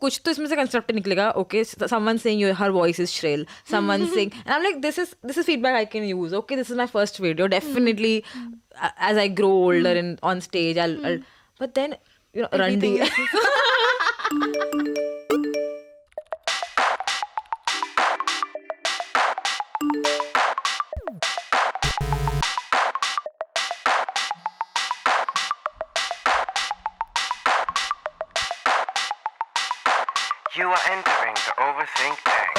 कुछ तो इसमें से कंस्ट्रक्ट निकलेगा. Okay, someone saying her voice is shrill, someone saying, and I'm like, this is feedback I can use. Okay, this is my first video. Definitely, as I grow older and on stage, I'll but then, Randy. You are entering the Overthink tank.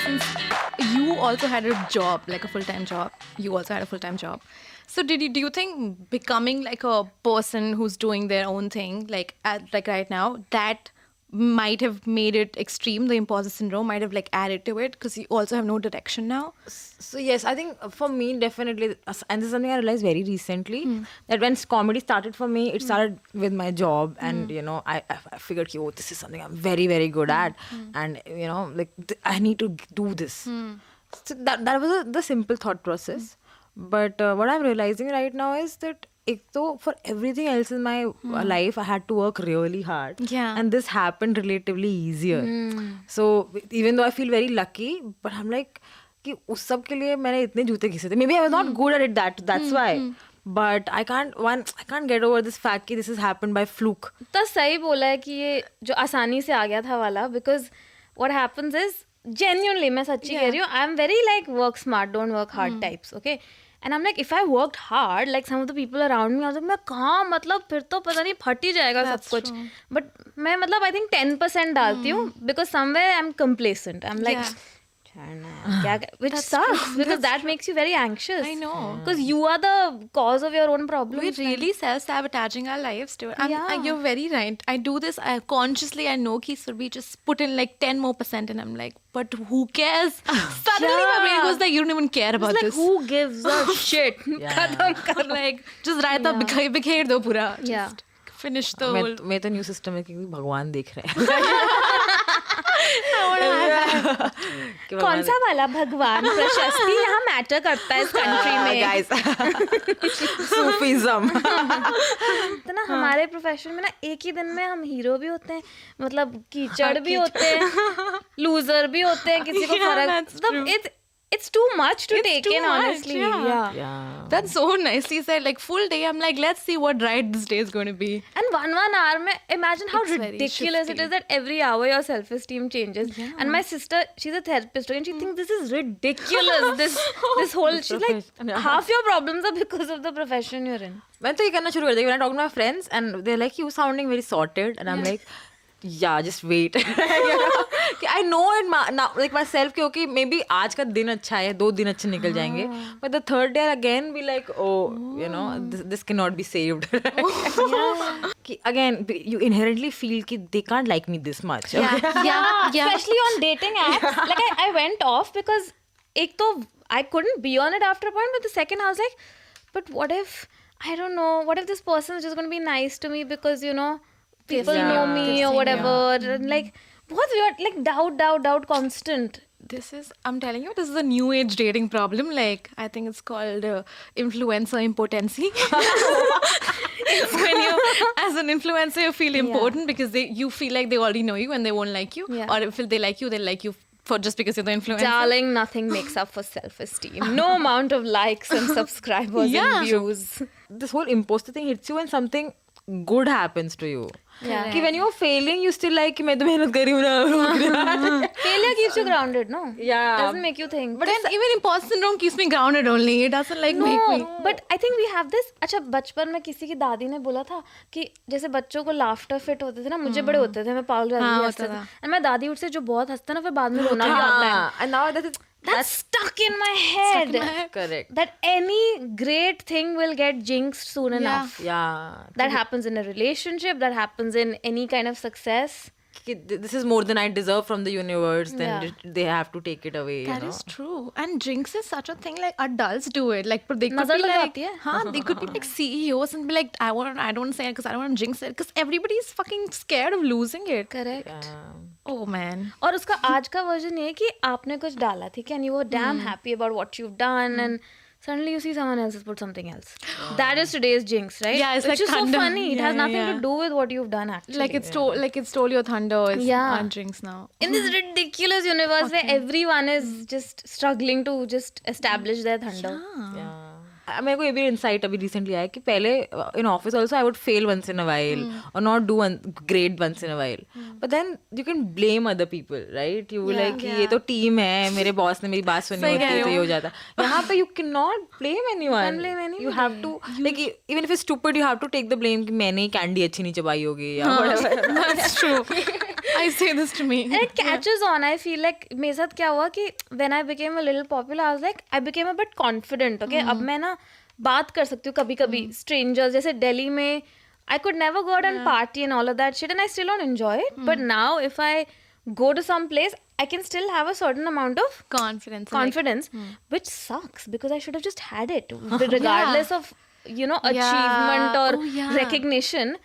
Since you also had a job, like a full-time job, so do you think becoming like a person who's doing their own thing, like right now, that might have made it extreme? The imposter syndrome might have like added to it because you also have no direction now. So yes, I think for me definitely, and this is something I realized very recently, that when comedy started for me, it started with my job, and I figured, this is something I'm very, very good at, and I need to do this. So that was the simple thought process. But what I'm realizing right now is that for everything else in my life, I had to work really hard. Yeah. And this happened relatively easier. So even though I feel very lucky, but I'm like, कि उस सब के लिए मैंने इतने जूते घिसे थे. Maybe I was not good at it. That's why. But I can't get over this fact कि this has happened by fluke. तो सही बोला है कि ये जो आसानी से आ गया था वाला, because what happens is, genuinely मैं सच्ची कह रही हूँ, I'm very like work smart, don't work hard types, okay? And I'm like, if I worked hard, like some of the people around me, I was like, मैं कहाँ, मतलब फिर तो पता नहीं फट ही जाएगा सब कुछ. But मैं मतलब I think 10% डालती हूँ, because somewhere I'm complacent. I'm like, which sucks, because that makes you very anxious. I know. Because you are the cause of your own problems. We're really self-sabotaging our lives too. And you're very right. I do this consciously. I know कि Surbhi just put in like 10% more, and I'm like, but who cares? Suddenly my brain goes like, you don't even care about it's this. Like, who gives a shit? Like, just रायता बिखेर दो पूरा. Just finish the whole. मैं तो new system है कि भगवान देख रहे हैं. कौन सा वाला भगवान? प्रशस्ति यहाँ मैटर करता है इस कंट्री में. Guys, Sufism. तो ना हमारे प्रोफेशन में ना एक ही दिन में हम हीरो भी होते हैं, मतलब कीचड़ भी होते हैं, लूजर भी होते हैं, किसी को फर्क. It's too much to take in, honestly. Yeah. That's so nicely said. Like full day, I'm like, let's see what ride this day is going to be. And one hour mein, imagine how ridiculous it is that every hour your self-esteem changes. Yeah. And my sister, she's a therapist, and she thinks this is ridiculous. this whole, she's like, half your problems are because of the profession you're in. मैं तो ये करना शुरू कर दी. When I talk to my friends and they're like, you sounding very sorted, and I'm like, yeah, just wait. I know it now, like myself, कि okay, maybe आज का दिन अच्छा है, 2 दिन अच्छे निकल जाएंगे, but the third day again be like, this cannot be saved. Again, you inherently feel कि they can't like me this much. Yeah. Especially on dating apps. Like I went off because एक तो I couldn't be on it after a point, but the second I was like, but what if, I don't know, what if this person is just going to be nice to me because, people know me or whatever. And like, what weird, like doubt, constant. I'm telling you, this is a new age dating problem. Like, I think it's called influencer impotency. It's when you, as an influencer, you feel important because you feel like they already know you and they won't like you. Yeah. Or if they like you, they'll like you for just because you're the influencer. Darling, nothing makes up for self-esteem. No amount of likes and subscribers and views. This whole imposter thing hits you when something good happens to you. Yeah. When you're failing, you still like, मैं तो मेहनत कर रही हूँ ना. Failure keeps you grounded, no? Yeah. Doesn't make you think. But then even imposter syndrome keeps me grounded only. It doesn't like make me. But I think we have this. अच्छा, बचपन में किसी की दादी ने बोला था कि जैसे बच्चों को लाफ्टर फिट होते थे ना, मुझे बड़े होते थे, मैं पागल रहती थी. And मैं दादी से जो बहुत हंसता ना, फिर बाद में रोना भी आता है. And now that's stuck in my head. Correct. That any great thing will get jinxed soon enough. Yeah. That happens in a relationship. That happens in any kind of success. This is more than I deserve from the universe. Then they have to take it away. That is true. And jinx is such a thing. Like adults do it. Like, but they could be like, they could be like CEOs and be like, I don't say it because I don't want to jinx it because everybody is fucking scared of losing it. Correct. Yeah. Oh man. और उसका आज का version ये है कि आपने कुछ डाला, ठीक है, and you were damn happy about what you've done and suddenly you see someone else has put something else. That is today's jinx, right? Yeah, it's Which like is thunder. so funny. It Yeah, has nothing yeah. to do with what you've done actually. Like it stole your thunder. It's Yeah. on drinks now. In this ridiculous universe where everyone is just struggling to just establish their thunder. मेरे को ये भी insight अभी recently आया कि पहले in office also I would fail once in a while और not do great once in a while but then you can blame other people right you like कि ये तो टीम है मेरे बॉस ने मेरी बात सुनी होती है तो ये हो जाता है यहाँ पे you can not blame anyone you have to like even if it's stupid you have to take the blame कि मैंने कैंडी अच्छी नहीं चबाई होगी या whatever. That's true. I say this to me. And it catches on. I feel like मेरे साथ क्या हुआ कि when I became a little popular, I was like, I became a bit confident. Okay, अब मैं ना बात कर सकती हूँ कभी-कभी strangers जैसे दिल्ली में I could never go out and party and all of that shit, and I still don't enjoy it. But now if I go to some place, I can still have a certain amount of Confidence. which sucks because I should have just had it, regardless of achievement or recognition.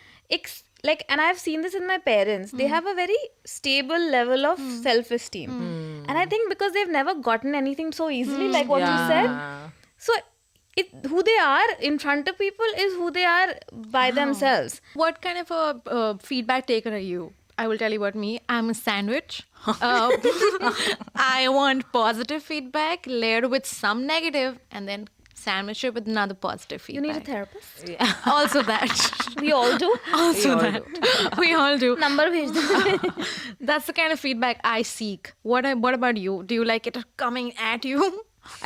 Like, and I've seen this in my parents. They have a very stable level of self-esteem, and I think because they've never gotten anything so easily, like what you said. So, who they are in front of people is who they are by themselves. What kind of a feedback taker are you? I will tell you about me. I'm a sandwich. I want positive feedback layered with some negative, and then sandwich it with another positive feedback. You need a therapist. Yeah. Also that. We all do. We all do. Number bhej do. That's the kind of feedback I seek. What about you? Do you like it coming at you?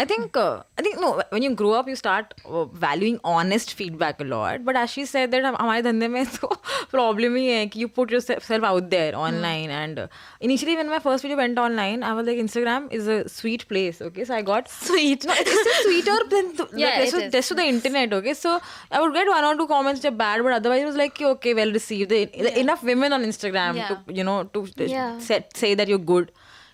I think no. When you grow up, you start valuing honest feedback a lot. But as she said that हमारे धंधे में तो problem ही है कि you put yourself out there online. And initially when my first video went online, I was like, Instagram is a sweet place. Okay, so I got Sweet. No, it's still sweeter than just to the internet. Okay, so I would get 1 or 2 comments which are bad, but otherwise it was like okay, well received. Enough women on Instagram to say that you're good.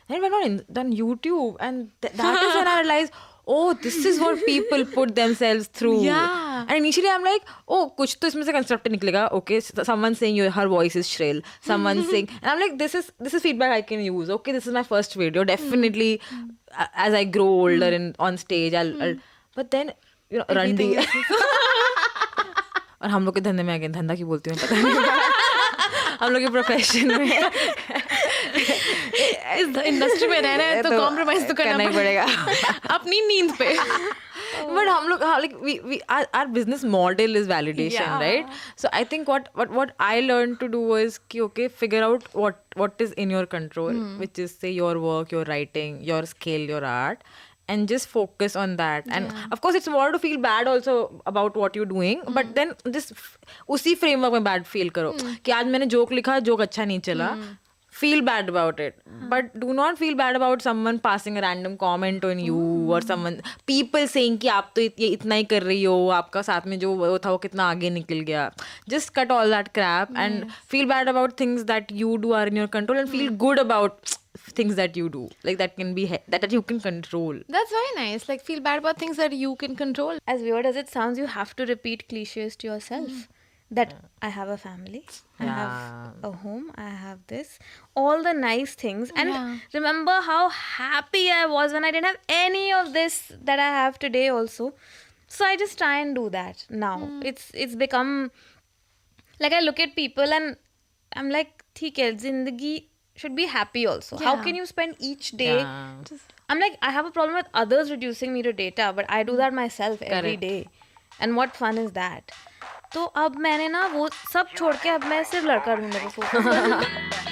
And we're not on YouTube, and that is when I realized, oh, this is what people put themselves through. Yeah. And initially I'm like, oh, कुछ तो इसमें से constructive निकलेगा. Okay, someone saying her voice is shrill. Someone saying, and I'm like, this is feedback I can use. Okay, this is my first video. Definitely, as I grow older and on stage, I'll but then रंडी. और हम लोग के धंधे में आगे धंधा क्यों बोलती हूँ पता नहीं. हम लोग के प्रोफेशन में इस इंडस्ट्री में रहना है तो कॉम्प्रोमाइज तो करना ही पड़ेगा अपनी नींद पे. But हम लोग like our business model is validation, right? So I think what I learned to do was कि okay, figure out what is in your control, which is say your work, your writing, your skill, your art. And just focus on that. And of course, it's more to feel bad also about what you're doing. But then just उसी framework में bad feel करो कि आज मैंने joke लिखा, joke अच्छा नहीं चला. Feel bad about it. But do not feel bad about someone passing a random comment on you or people saying कि आप तो ये इतना ही कर रही हो, आपका साथ में जो वो था वो कितना आगे निकल गया. Just cut all that crap and feel bad about things that you do are in your control and feel good about things that you do, like that can be that you can control. That's very nice. Like feel bad about things that you can control. As weird as it sounds, you have to repeat cliches to yourself. That I have a family, I have a home, I have this, all the nice things. And remember how happy I was when I didn't have any of this that I have today also. So I just try and do that now. It's become like I look at people and I'm like, theek hai, zindagi should be happy also. How can you spend each day? I'm like, I have a problem with others reducing me to data, but I do that myself every day. And what fun is that? तो अब मैंने ना वो सब छोड़ के अब मैं सिर्फ लड़का ढूंढने को सोचा.